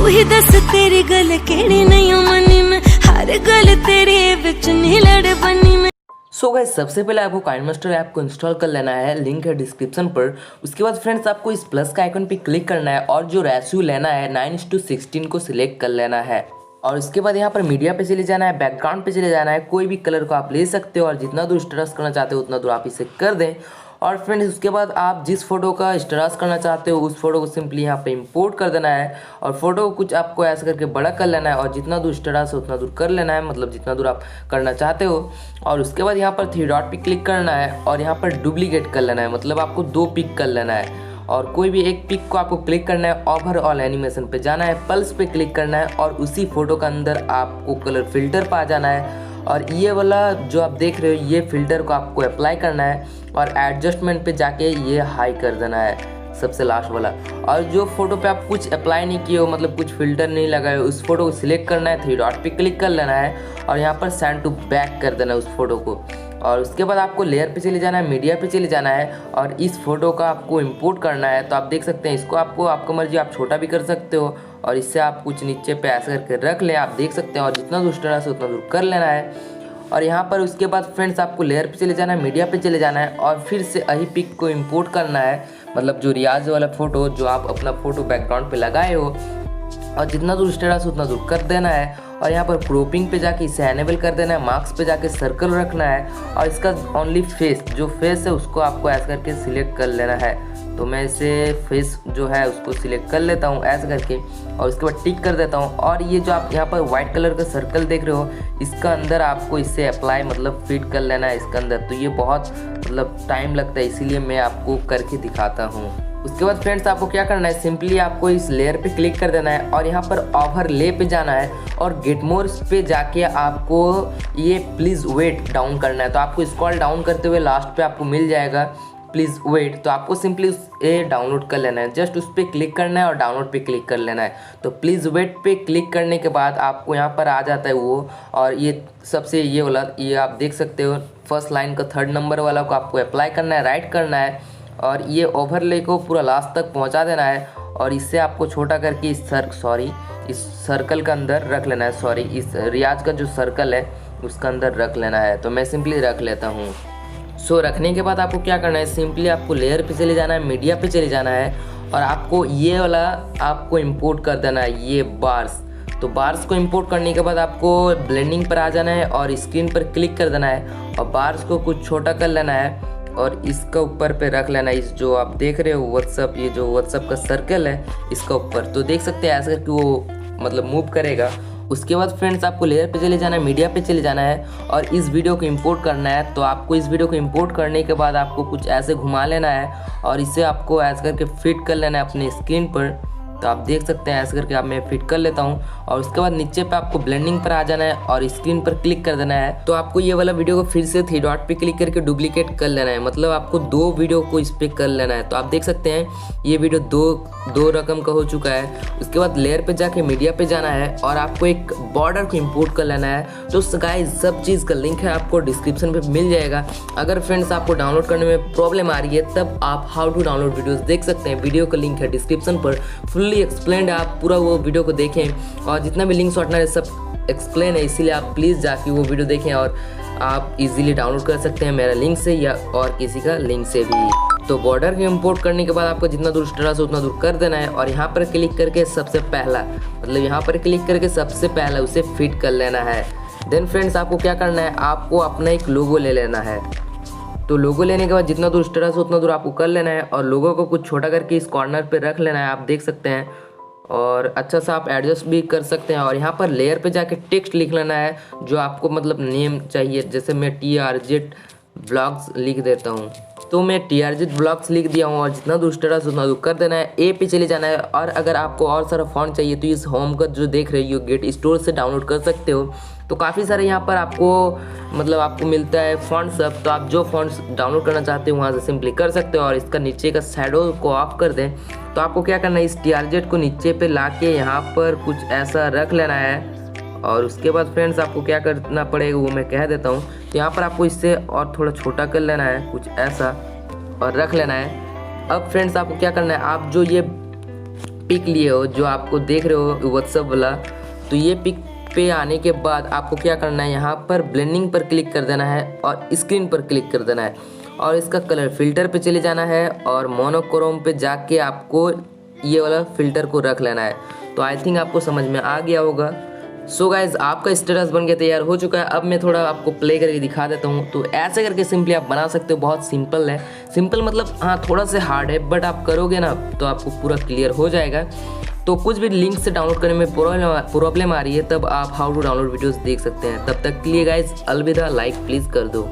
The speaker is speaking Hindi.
सो गाइस, सबसे पहले आपको काइनमास्टर ऐप को इंस्टॉल कर लेना है, लिंक है डिस्क्रिप्शन पर। उसके बाद फ्रेंड्स आपको इस प्लस का आइकन पे क्लिक करना है और जो रेशियो लेना है 9:16 को सिलेक्ट कर लेना है। और इसके बाद यहाँ पर मीडिया पे चले जाना है, बैकग्राउंड पे चले जाना है, कोई भी कलर को आप ले सकते हो और जितना दूर स्ट्रेस करना चाहते हो उतना दूर आप इसे कर दें। और फ्रेंड्स उसके बाद आप जिस फोटो का स्ट्रेस करना चाहते हो उस फोटो को सिंपली यहाँ पे इंपोर्ट कर देना है और फोटो को कुछ आपको ऐसा करके बड़ा कर लेना है और जितना दूर स्ट्रेस है उतना दूर कर लेना है, मतलब जितना दूर आप करना चाहते हो। और उसके बाद यहाँ पर 3 डॉट पे क्लिक करना है और यहाँ पर डुप्लीकेट कर लेना है, मतलब आपको 2 पिक कर लेना है और कोई भी एक पिक को आपको क्लिक करना है, ओवरऑल एनिमेशन पे जाना है, पल्स पे क्लिक करना है और उसी फोटो के अंदर आपको कलर फिल्टर पे आ जाना है और ये वाला जो आप देख रहे हो ये फिल्टर को आपको अप्लाई करना है और एडजस्टमेंट पे जाके ये हाई कर देना है, सबसे लास्ट वाला। और जो फोटो पे आप कुछ अप्लाई नहीं किए हो, मतलब कुछ फिल्टर नहीं लगाए हो, उस फोटो को सिलेक्ट करना है, 3 डॉट पे क्लिक कर लेना है और यहाँ पर सेंड टू बैक कर देना है उस फोटो को। और उसके बाद आपको लेयर पे चले जाना है, मीडिया पे चले जाना है और इस फोटो का आपको इंपोर्ट करना है। तो आप देख सकते हैं इसको आपको मर्जी आप छोटा भी कर सकते हो और इससे आप कुछ नीचे पे ऐसा करके रख ले, आप देख सकते हैं। और जितना दूर स्ट्रेस है उतना दूर कर लेना है। और यहाँ पर उसके बाद फ्रेंड्स आपको लेयर पे चले जाना है, मीडिया पे चले जाना है और फिर से वही पिक को इंपोर्ट करना है, मतलब जो रियाज वाला फोटो जो आप अपना फोटो बैकग्राउंड पे लगाए हो और जितना दूर स्ट्रेस उतना दूर कर देना है। और यहाँ पर क्रोपिंग पे जाके इसे एनेबल कर देना है, मार्क्स पे जाके सर्कल रखना है और इसका ओनली फेस जो फेस है उसको आपको ऐसा करके सिलेक्ट कर लेना है। तो मैं इसे फेस जो है उसको सिलेक्ट कर लेता हूँ ऐसा करके और उसके बाद टिक कर देता हूँ। और ये जो आप यहाँ पर व्हाइट कलर का सर्कल देख रहे हो इसका अंदर आपको इससे अप्लाई मतलब फिट कर लेना है इसके अंदर। तो ये बहुत मतलब टाइम लगता है, इसीलिए मैं आपको करके दिखाता हूँ। उसके बाद फ्रेंड्स आपको क्या करना है, सिंपली आपको इस लेयर पे क्लिक कर देना है और यहाँ पर ओवरले पे जाना है और गेट मोर पे जाके आपको ये प्लीज़ वेट डाउन करना है। तो आपको स्क्रॉल डाउन करते हुए लास्ट पे आपको मिल जाएगा प्लीज़ वेट, तो आपको सिंपली ये डाउनलोड कर लेना है, जस्ट उस पर क्लिक करना है और डाउनलोड पे क्लिक कर लेना है। तो प्लीज़ वेट पे क्लिक करने के बाद आपको यहाँ पर आ जाता है वो, और ये सबसे ये वाला ये आप देख सकते हो फर्स्ट लाइन का 3rd नंबर वाला को आपको अप्लाई करना है, राइट करना है और ये ओवरले को पूरा लास्ट तक पहुँचा देना है और इससे आपको छोटा करके इस सर्कल का अंदर रख लेना है, इस रियाज का जो सर्कल है उसका अंदर रख लेना है। तो मैं सिंपली रख लेता हूँ। सो रखने के बाद आपको क्या करना है, सिंपली आपको लेयर पे चले जाना है, मीडिया पे चले जाना है और आपको ये वाला आपको इंपोर्ट कर देना है, ये बार्स। तो बार्स को इंपोर्ट करने के बाद आपको ब्लेंडिंग पर आ जाना है और स्क्रीन पर क्लिक कर देना है और बार्स को कुछ छोटा कर लेना है और इसका ऊपर पे रख लेना है, इस जो आप देख रहे हो व्हाट्सअप, ये जो व्हाट्सअप का सर्कल है इसका ऊपर। तो देख सकते हैं ऐसा करके वो मतलब मूव करेगा। उसके बाद फ्रेंड्स आपको लेयर पे चले जाना है, मीडिया पे चले जाना है और इस वीडियो को इंपोर्ट करना है। तो आपको इस वीडियो को इंपोर्ट करने के बाद आपको कुछ ऐसे घुमा लेना है और इसे आपको ऐसे करके फिट कर लेना है अपने स्क्रीन पर। तो आप देख सकते हैं ऐसे करके आप मैं फिट कर लेता हूँ और उसके बाद नीचे पे आपको ब्लेंडिंग पर आ जाना है और स्क्रीन पर क्लिक कर देना है। तो आपको ये वाला वीडियो को फिर से 3 डॉट पे क्लिक करके डुप्लीकेट कर लेना है, मतलब आपको 2 वीडियो को इस पे कर लेना है। तो आप देख सकते हैं ये वीडियो दो रकम का हो चुका है। उसके बाद लेयर पे जाके मीडिया पे जाना है और आपको एक बॉर्डर को इम्पोर्ट कर लेना है। तो गाइस सब चीज़ का लिंक है आपको डिस्क्रिप्शन पे मिल जाएगा। अगर फ्रेंड्स आपको डाउनलोड करने में प्रॉब्लम आ रही है तब आप हाउ टू डाउनलोड वीडियोस देख सकते हैं, वीडियो का लिंक है डिस्क्रिप्शन पर, फुल्ली एक्सप्लेन्ड है, आप पूरा वो वीडियो को देखें और जितना भी लिंक शॉर्टनर है सब एक्सप्लेन है, इसीलिए आप प्लीज़ जाके वो वीडियो देखें और आप इजीली डाउनलोड कर सकते हैं मेरा लिंक से या और किसी का लिंक से भी। तो बॉर्डर को इंपोर्ट करने के बाद आपको जितना दूर स्ट्रेस है उतना दूर कर देना है और यहाँ पर क्लिक करके सबसे पहला मतलब यहाँ पर क्लिक करके सबसे पहला उसे फिट कर लेना है। देन फ्रेंड्स आपको क्या करना है, आपको अपना एक लोगो ले लेना है। तो लोगो लेने के बाद जितना दूर स्ट्रेस है उतना दूर आपको कर लेना है और लोगो को कुछ छोटा करके इस कॉर्नर पे रख लेना है, आप देख सकते हैं, और अच्छा सा आप एडजस्ट भी कर सकते हैं। और यहाँ पर लेयर पे जाके टेक्स्ट लिख लेना है जो आपको मतलब नेम चाहिए, जैसे मैं TRZ ब्लॉग्स लिख देता हूँ। तो मैं TRZ ब्लॉग्स लिख दिया हूँ और जितना दूर स्ट्रेस उतना दूर कर देना है, ए पे चले जाना है। और अगर आपको और सारा फॉन्ट चाहिए तो इस होम का जो देख रहे हो गेट स्टोर से डाउनलोड कर सकते हो। तो काफ़ी सारे यहाँ पर आपको मिलता है फॉन्ट सब, तो आप जो फॉन्ट्स डाउनलोड करना चाहते हो वहाँ से सिंपली कर सकते हो। और इसका नीचे का शैडो को ऑफ कर दें। तो आपको क्या करना है, इस TRZ को नीचे पे ला के यहाँ पर कुछ ऐसा रख लेना है और उसके बाद फ्रेंड्स आपको क्या करना पड़ेगा वो मैं कह देता हूँ। तो यहाँ पर आपको इससे और थोड़ा छोटा कर लेना है कुछ ऐसा और रख लेना है। अब फ्रेंड्स आपको क्या करना है, आप जो ये पिक लिए हो जो आपको देख रहे हो व्हाट्सएप वाला, तो ये पिक पे आने के बाद आपको क्या करना है, यहाँ पर ब्लेंडिंग पर क्लिक कर देना है और स्क्रीन पर क्लिक कर देना है और इसका कलर फिल्टर पे चले जाना है और मोनोक्रोम पे जाके आपको ये वाला फिल्टर को रख लेना है। तो आई थिंक आपको समझ में आ गया होगा। सो गाइज आपका स्टेटस बन के तैयार हो चुका है। अब मैं थोड़ा आपको प्ले करके दिखा देता हूँ। तो ऐसे करके सिंपली आप बना सकते हो, बहुत सिंपल है। सिंपल मतलब हाँ थोड़ा सा हार्ड है, बट आप करोगे ना तो आपको पूरा क्लियर हो जाएगा। तो कुछ भी लिंक से डाउनलोड करने में प्रॉब्लम आ रही है, तब आप हाउ टू डाउनलोड वीडियोस देख सकते हैं। तब तक के लिए गाइज अलविदा, लाइक प्लीज़ कर दो।